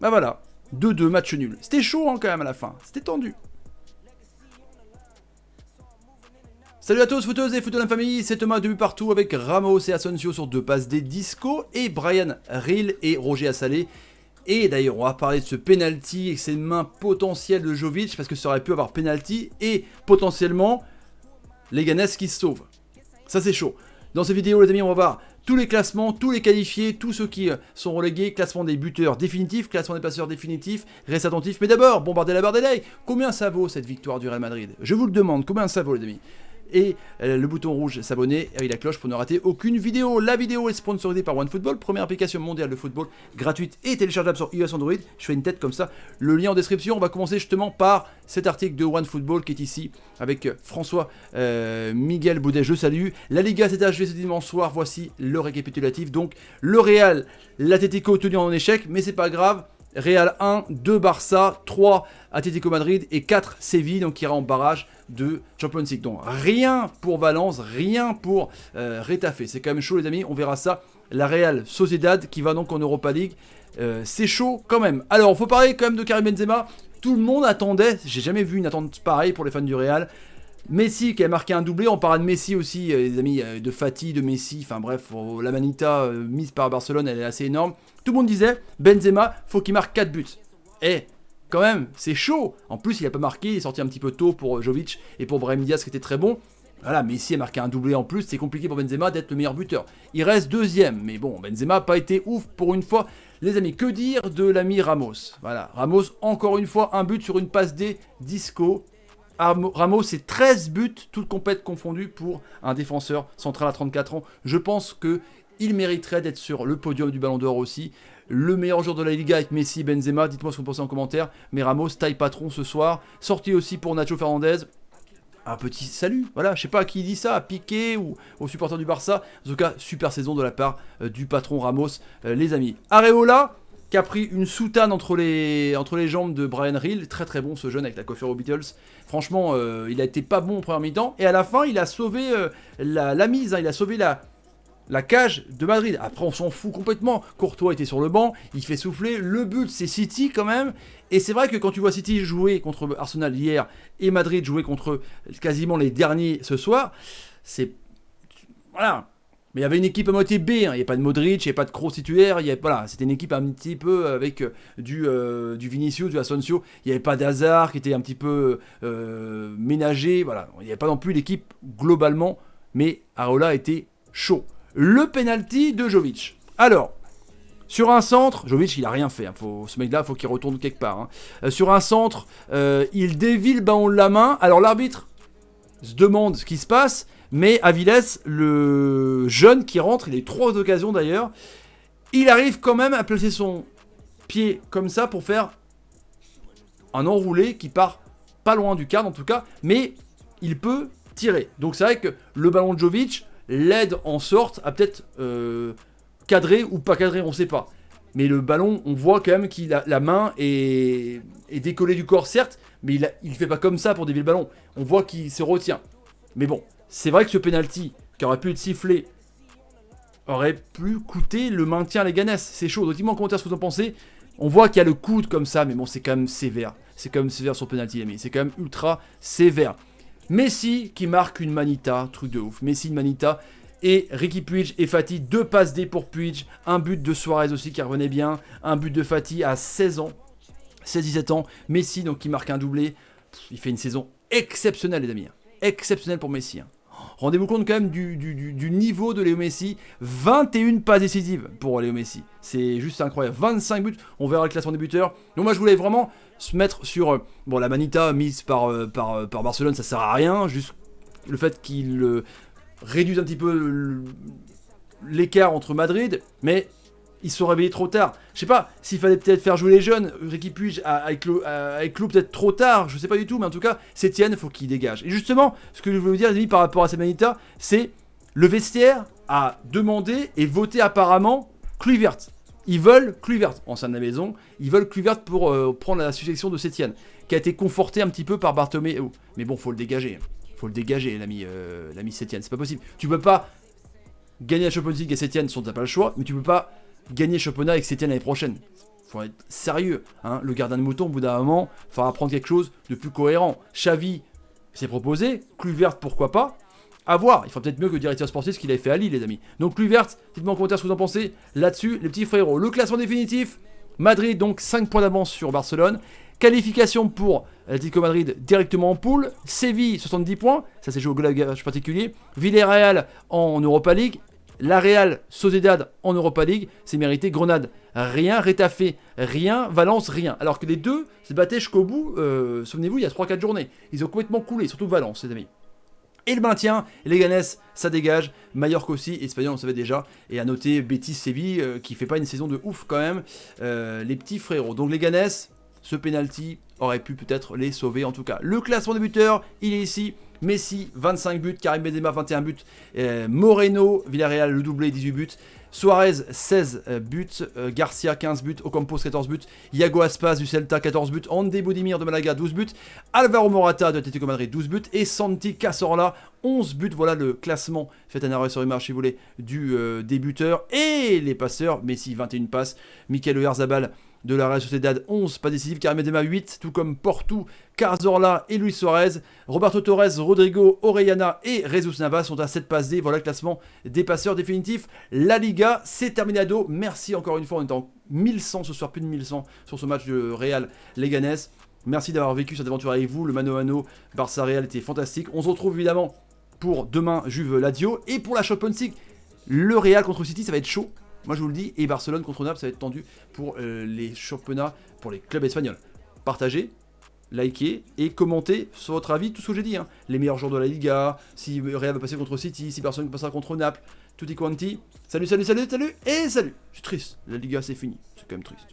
Bah voilà, 2-2, match nul. C'était chaud hein, quand même à la fin, c'était tendu. Salut à tous, footeuses et footeux de la famille, c'est Thomas de but partout avec Ramos et Asensio sur 2 passes des Disco et Bryan Gil et Roger Assalé. Et d'ailleurs, on va parler de ce penalty et ses mains potentielles de Jovic parce que ça aurait pu avoir penalty et potentiellement les Ganes qui se sauvent. Ça c'est chaud. Dans cette vidéo les amis, on va voir tous les classements, tous les qualifiés, tous ceux qui sont relégués, classement des buteurs définitifs, classement des passeurs définitifs, reste attentif. Mais d'abord, bombardez la barre des likes. Combien ça vaut cette victoire du Real Madrid? Je vous le demande, combien ça vaut les amis? Et le bouton rouge s'abonner et la cloche pour ne rater aucune vidéo. La vidéo est sponsorisée par OneFootball, première application mondiale de football gratuite et téléchargeable sur iOS Android. Je fais une tête comme ça, le lien en description. On va commencer justement par cet article de OneFootball qui est ici avec François Miguel Boudet, je salue. La Liga s'est achevée ce dimanche soir, voici le récapitulatif. Donc le Real, l'Atlético tenu en échec, mais c'est pas grave. Real 1, 2 Barça, 3 Atlético Madrid et 4 Séville, donc qui ira en barrage de Champions League. Donc rien pour Valence, rien pour Retafe. C'est quand même chaud les amis, on verra ça. La Real Sociedad qui va donc en Europa League. C'est chaud quand même. Alors, il faut parler quand même de Karim Benzema. Tout le monde attendait, j'ai jamais vu une attente pareille pour les fans du Real. Messi qui a marqué un doublé, on parlera de Messi aussi, les amis, de Fati, de Messi, enfin bref, la manita mise par Barcelone, elle est assez énorme. Tout le monde disait, Benzema, faut qu'il marque 4 buts. Et quand même, c'est chaud. En plus, il n'a pas marqué, il est sorti un petit peu tôt pour Jovic et pour Brahim Diaz qui était très bon. Voilà, Messi a marqué un doublé en plus, c'est compliqué pour Benzema d'être le meilleur buteur. Il reste deuxième, mais bon, Benzema n'a pas été ouf pour une fois. Les amis, que dire de l'ami Ramos? Voilà, Ramos, encore une fois, un but sur une passe des Disco. Ramos, c'est 13 buts, toutes compètes confondues pour un défenseur central à 34 ans. Je pense qu'il mériterait d'être sur le podium du Ballon d'Or aussi. Le meilleur joueur de la Liga avec Messi et Benzema, dites-moi ce que vous pensez en commentaire. Mais Ramos, taille patron ce soir. Sorti aussi pour Nacho Fernandez. Un petit salut, voilà, je sais pas à qui dit ça, à Piqué ou aux supporters du Barça. En tout cas, super saison de la part du patron Ramos, les amis. Areola, qui a pris une soutane entre les jambes de Bryan Gil. Très très bon ce jeune avec la coiffure aux Beatles. Franchement, il a été pas bon en première mi-temps. Et à la fin, il a sauvé la mise, hein, il a sauvé la cage de Madrid. Après, on s'en fout complètement. Courtois était sur le banc, il fait souffler. Le but, c'est City quand même. Et c'est vrai que quand tu vois City jouer contre Arsenal hier et Madrid jouer contre quasiment les derniers ce soir, c'est... Voilà. Mais il y avait une équipe à moitié B, hein. Il n'y avait pas de Modric, il n'y avait pas de Kroos titulaire, voilà, c'était une équipe un petit peu avec du Vinicius, du Asensio, il n'y avait pas d'Hazard qui était un petit peu ménagé, voilà, il n'y avait pas non plus l'équipe globalement, mais Areola était chaud. Le penalty de Jovic. Alors, sur un centre, Jovic il a rien fait, hein. Ce mec là faut qu'il retourne quelque part. Hein. Sur un centre, il dévie le ballon de la main, alors l'arbitre se demande ce qui se passe, mais Avilés, le jeune qui rentre, il a eu 3 occasions d'ailleurs, il arrive quand même à placer son pied comme ça pour faire un enroulé qui part pas loin du cadre en tout cas, mais il peut tirer. Donc c'est vrai que le ballon de Jovic l'aide en sorte à peut-être cadrer ou pas cadrer, on sait pas. Mais le ballon, on voit quand même qu'il a la main est décollée du corps certes, mais il fait pas comme ça pour dévier le ballon. On voit qu'il se retient. Mais bon, c'est vrai que ce penalty qui aurait pu être sifflé aurait pu coûter le maintien à Leganés. C'est chaud. Donc dis-moi en commentaire ce que vous en pensez. On voit qu'il y a le coude comme ça, mais bon, c'est quand même sévère. C'est quand même sévère sur penalty, les amis. C'est quand même ultra sévère. Messi qui marque une manita, truc de ouf. Messi une manita. Et Riqui Puig et Fati, 2 passes D pour Puig. Un but de Suarez aussi qui revenait bien. Un but de Fati à 16 ans. 16-17 ans. Messi donc qui marque un doublé. Il fait une saison exceptionnelle, les amis. Exceptionnelle pour Messi. Rendez-vous compte quand même du niveau de Léo Messi. 21 passes décisives pour Léo Messi. C'est juste incroyable. 25 buts. On verra le classement des buteurs. Donc moi je voulais vraiment se mettre sur la manita mise par Barcelone. Ça sert à rien. Juste le fait qu'il réduise un petit peu l'écart entre Madrid. Mais ils se sont réveillés trop tard. Je sais pas s'il fallait peut-être faire jouer les jeunes. Riqui Puig avec Lou peut-être trop tard. Je sais pas du tout. Mais en tout cas, Sétienne, faut qu'il dégage. Et justement, ce que je voulais vous dire, les amis, par rapport à cette manita, c'est le vestiaire a demandé et voté apparemment Kluivert. Ils veulent Kluivert en sein de la maison. Ils veulent Kluivert pour prendre la succession de Sétienne, qui a été conforté un petit peu par Bartomeu. Mais bon, faut le dégager. Faut le dégager, l'ami Sétienne. C'est pas possible. Tu peux pas gagner la Champions League et Sétienne, sinon t'as pas le choix. Mais tu peux pas gagner le championnat avec Sétienne l'année prochaine. faut être sérieux. Hein. Le gardien de mouton, au bout d'un moment, il faudra prendre quelque chose de plus cohérent. Xavi s'est proposé, Kluivert pourquoi pas. À voir, il fera peut-être mieux que le directeur sportif ce qu'il avait fait à Lille, les amis. Donc Kluivert, dites-moi en commentaire ce que vous en pensez là-dessus, les petits frérots. Le classement définitif, Madrid donc 5 points d'avance sur Barcelone. Qualification pour Atlético Madrid directement en poule. Séville 70 points, ça s'est joué au golage particulier. Villarreal en Europa League. La Real Sociedad en Europa League, c'est mérité. Grenade, rien. Retafe, rien. Valence, rien. Alors que les deux se battaient jusqu'au bout, souvenez-vous, il y a 3-4 journées. Ils ont complètement coulé, surtout Valence, les amis. Et le maintien, les Ganes, ça dégage. Mallorca aussi, Espagnol, on savait déjà. Et à noter Betis Séville, qui fait pas une saison de ouf quand même. Les petits frérots. Donc les Ganes, ce penalty aurait pu peut-être les sauver en tout cas. Le classement des buteurs, il est ici. Messi, 25 buts. Karim Benzema, 21 buts. Moreno, Villarreal, le doublé, 18 buts. Suarez, 16 buts. Garcia, 15 buts. Ocampos, 14 buts. Iago Aspas du Celta, 14 buts. André Budimir de Malaga, 12 buts. Alvaro Morata de Atlético Madrid, 12 buts. Et Santi Cazorla, 11 buts. Voilà le classement. Faites un arrêt sur image si vous voulez du débuteur. Et les passeurs, Messi, 21 passes. Mikel Oyarzabal de la Real Sociedad, 11 pas décisif. Karim Benzema, 8, tout comme Portu, Cazorla et Luis Suarez. Roberto Torres, Rodrigo, Orellana et Jesus Navas sont à 7 passes D. Voilà le classement des passeurs définitifs. La Liga, c'est terminado. Merci encore une fois, on est en 1100 ce soir, plus de 1100 sur ce match de Real Leganés. Merci d'avoir vécu cette aventure avec vous. Le mano à mano Barça-Real était fantastique. On se retrouve évidemment pour demain Juve-Lazio. Et pour la Champions League, le Real contre City, ça va être chaud. Moi je vous le dis, et Barcelone contre Naples, ça va être tendu pour les championnats, pour les clubs espagnols. Partagez, likez et commentez sur votre avis tout ce que j'ai dit. Hein. Les meilleurs joueurs de la Liga, si Real va passer contre City, si Barcelone passera contre Naples, tutti quanti. Salut, salut, salut, salut, et salut. Je suis triste, la Liga c'est fini, c'est quand même triste.